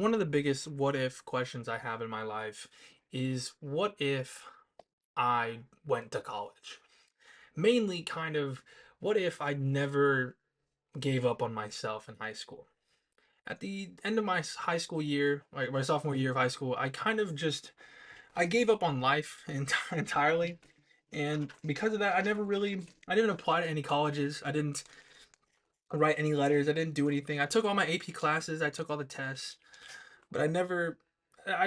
One of the biggest what if questions I have in my life is what if I went to college? Mainly kind of what if I never gave up on myself in high school? At the end of my high school year, like my sophomore year of high school, I kind of just I gave up on life entirely. And because of that, I didn't apply to any colleges. I didn't write any letters. I didn't do anything. I took all my AP classes. I took all the tests. But I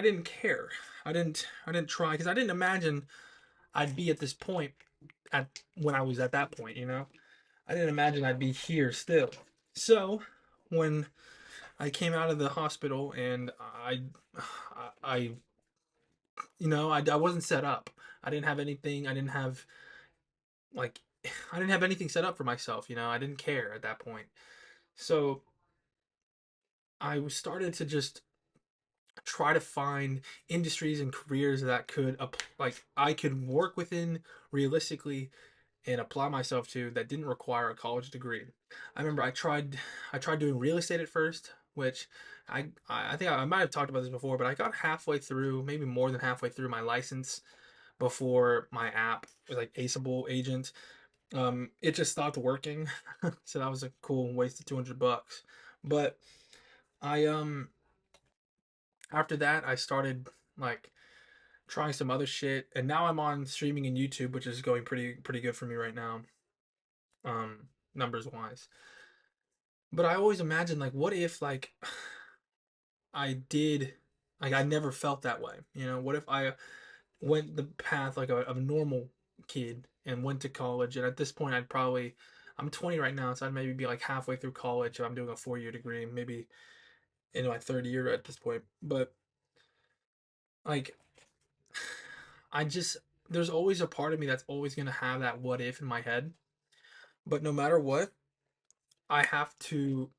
didn't care. I didn't try because I didn't imagine I'd be at this point at when I was at that point, you know. I didn't imagine I'd be here still. So, when I came out of the hospital and I I wasn't set up. I didn't have anything. Like I didn't have anything set up for myself, you know. I didn't care at that point. So, I was started to just try to find industries and careers that like I could work within realistically and apply myself to that didn't require a college degree. I remember I tried doing real estate at first, which I think I might have talked about this before, but I got halfway through, maybe more than halfway through my license before my app was like Aceable Agent. It just stopped working, so that was a cool waste of $200. But I after that I started like trying some other shit, and now I'm on streaming in YouTube, which is going pretty good for me right now, numbers wise. But I always imagine like, what if like I did like I never felt that way, you know? What if I went the path like of a normal kid and went to college, and at this point I'm 20 right now, so I'd maybe be like halfway through college if I'm doing a 4 year degree, maybe in my third year at this point. But like I just there's always a part of me that's always gonna have that what if in my head. But no matter what, I have to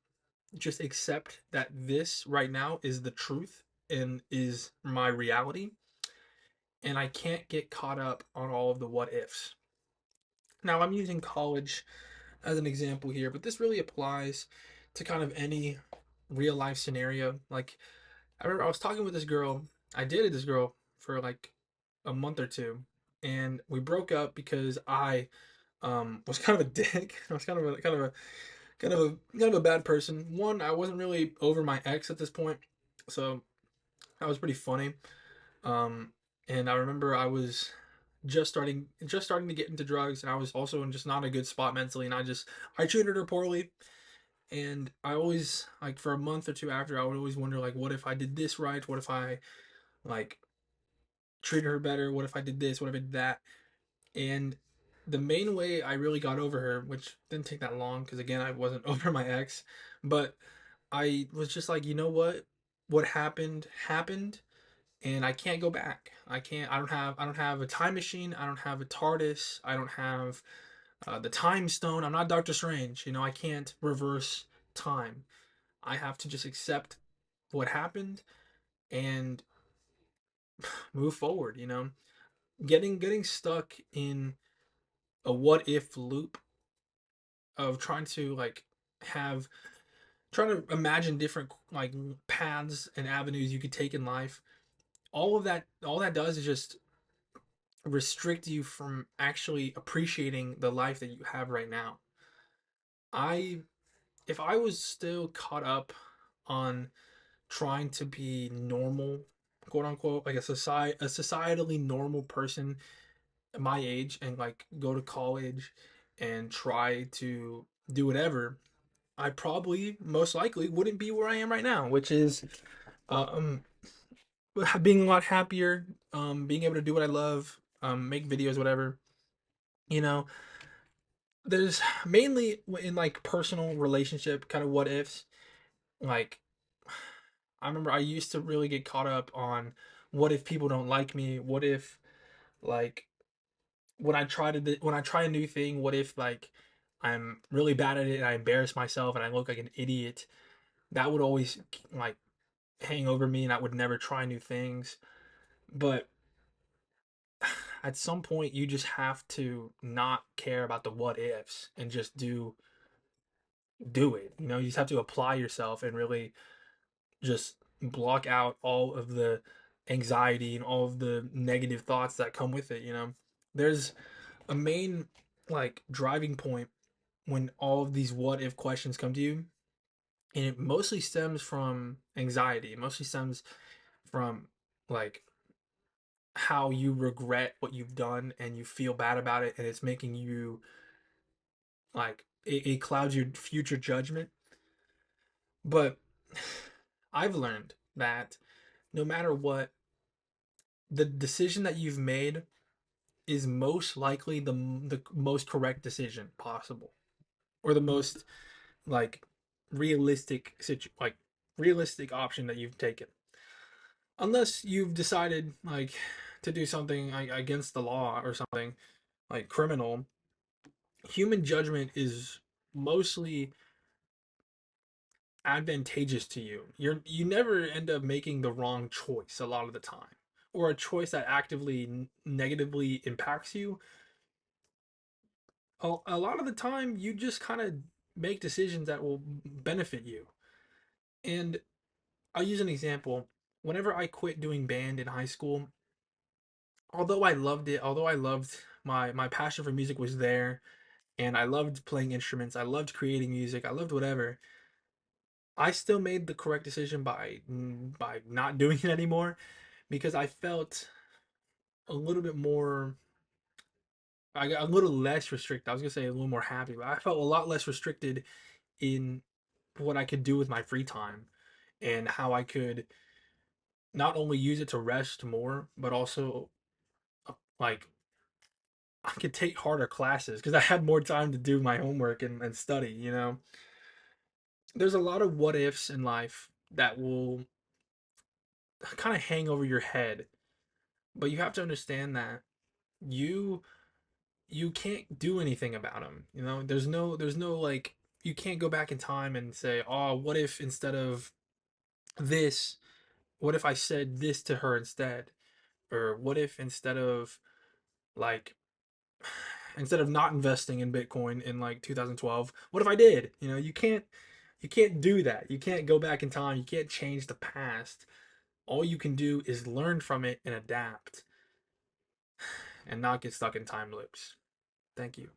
just accept that this right now is the truth and is my reality. And I can't get caught up on all of the what ifs. Now, I'm using college as an example here, but this really applies to kind of any real life scenario. Like, I remember I was talking with this girl. I dated this girl for like a month or two, and we broke up because I was kind of a dick. I was kind of a bad person. One, I wasn't really over my ex at this point, so that was pretty funny. Um, and I remember I was just starting to get into drugs, and I was also in just not a good spot mentally, and I treated her poorly, and I always like for a month or two after, I would always wonder like, what if I did this right? What if I like treated her better? What if I did this? What if I did that? And the main way I really got over her, which didn't take that long, because again, I wasn't over my ex, but I was just like, you know what? What happened happened, and I can't go back. I can't. I don't have a time machine. I don't have a TARDIS. I don't have the Time Stone. I'm not Doctor Strange. You know, I can't reverse time. I have to just accept what happened and move forward. You know, getting stuck in a what if loop of trying to like have trying to imagine different like paths and avenues you could take in life. All that does is just restrict you from actually appreciating the life that you have right now. I if I was still caught up on trying to be normal, quote unquote, like a societally normal person my age, and like go to college and try to do whatever, I probably most likely wouldn't be where I am right now, which is um being a lot happier, being able to do what I love, make videos, whatever. You know, there's mainly in like personal relationship kind of what ifs. Like I remember I used to really get caught up on what if people don't like me? What if like when I try a new thing, what if like I'm really bad at it and I embarrass myself and I look like an idiot? That would always like hang over me, and I would never try new things. But at some point you just have to not care about the what ifs and just do it. You know, you just have to apply yourself and really just block out all of the anxiety and all of the negative thoughts that come with it, you know. There's a main like driving point when all of these what if questions come to you, and it mostly stems from anxiety. It mostly stems from like how you regret what you've done and you feel bad about it, and it's making you like it clouds your future judgment. But I've learned that no matter what, the decision that you've made is most likely the most correct decision possible, or the most like like realistic option that you've taken, unless you've decided like to do something like, against the law or something like criminal. Human judgment is mostly advantageous to you. You never end up making the wrong choice a lot of the time, or a choice that actively negatively impacts you. A lot of the time you just kind of make decisions that will benefit you. And I'll use an example. Whenever I quit doing band in high school, although I loved it, although I loved my passion for music was there, and I loved playing instruments, I loved creating music, I loved whatever, I still made the correct decision by not doing it anymore, because I felt a little bit more, I got a little less restricted. I was gonna say a little more happy, but I felt a lot less restricted in what I could do with my free time, and how I could not only use it to rest more, but also like I could take harder classes because I had more time to do my homework and study, you know. There's a lot of what ifs in life that will kind of hang over your head, but you have to understand that you you can't do anything about them. You know, there's no like you can't go back in time and say, "Oh, what if instead of this, what if I said this to her instead?" Or what if like instead of not investing in Bitcoin in like 2012, what if I did? You know, you can't do that. You can't go back in time. You can't change the past. All you can do is learn from it and adapt and not get stuck in time loops. Thank you.